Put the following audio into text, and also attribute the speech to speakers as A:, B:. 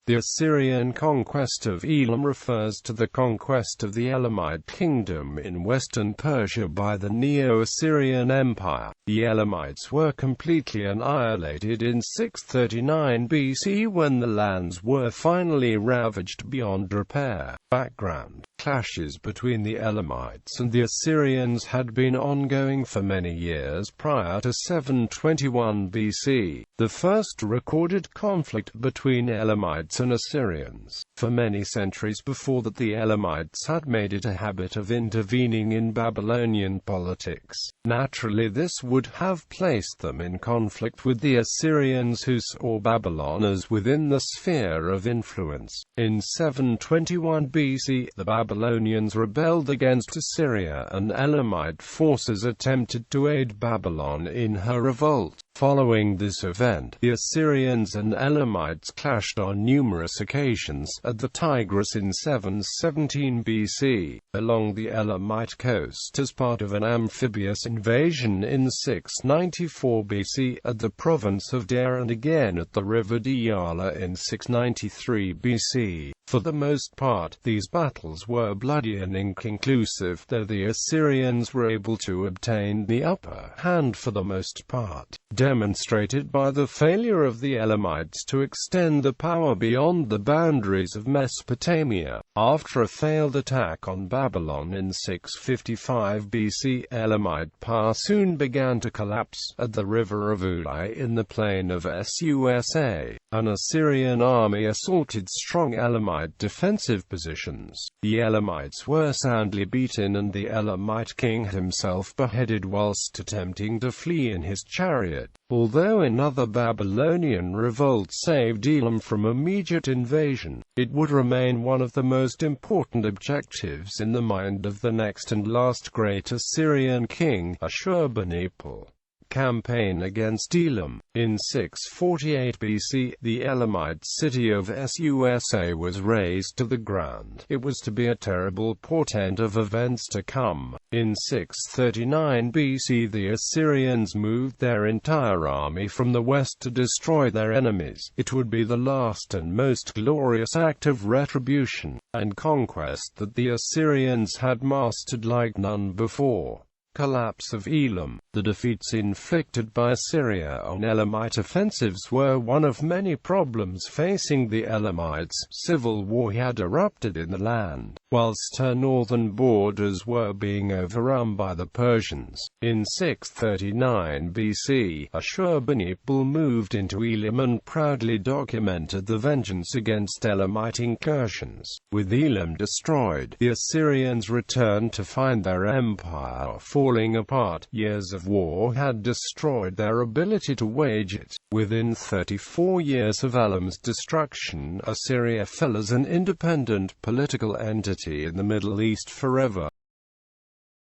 A: The Assyrian conquest of Elam refers to the conquest of the Elamite Kingdom in western Persia by the Neo-Assyrian Empire. The Elamites were completely annihilated in 639 BC when the lands were finally ravaged beyond repair. Background: clashes between the Elamites and the Assyrians had been ongoing for many years prior to 721 BC, the first recorded conflict between Elamites and Assyrians. For many centuries before that, the Elamites had made it a habit of intervening in Babylonian politics. Naturally, this would have placed them in conflict with the Assyrians, who saw Babylon as within the sphere of influence. In 721 BC, the Babylonians rebelled against Assyria, and Elamite forces attempted to aid Babylon in her revolt. Following this event, the Assyrians and Elamites clashed on numerous occasions at the Tigris in 717 BC, along the Elamite coast as part of an amphibious invasion in 694 BC at the province of Dar, and again at the river Diyala in 693 BC. For the most part, these battles were bloody and inconclusive, though the Assyrians were able to obtain the upper hand for the most part, demonstrated by the failure of the Elamites to extend the power beyond the boundaries of Mesopotamia. After a failed attack on Babylon in 655 BC, Elamite power soon began to collapse. At the river of Ulai in the plain of Susa, an Assyrian army assaulted strong Elamite defensive positions. The Elamites were soundly beaten, and the Elamite king himself beheaded whilst attempting to flee in his chariot. Although another Babylonian revolt saved Elam from immediate invasion, it would remain one of the most important objectives in the mind of the next and last great Assyrian king, Ashurbanipal. Campaign against Elam. In 648 BC, the Elamite city of Susa was razed to the ground. It was to be a terrible portent of events to come. In 639 BC, the Assyrians moved their entire army from the west to destroy their enemies. It would be the last and most glorious act of retribution and conquest that the Assyrians had mastered like none before. Collapse of Elam. The defeats inflicted by Assyria on Elamite offensives were one of many problems facing the Elamites. Civil war had erupted in the land, whilst her northern borders were being overrun by the Persians. In 639 BC, Ashurbanipal moved into Elam and proudly documented the vengeance against Elamite incursions. With Elam destroyed, the Assyrians returned to find their empire falling apart. Years of war had destroyed their ability to wage it. Within 34 years of Elam's destruction, Assyria fell as an independent political entity in the Middle East forever.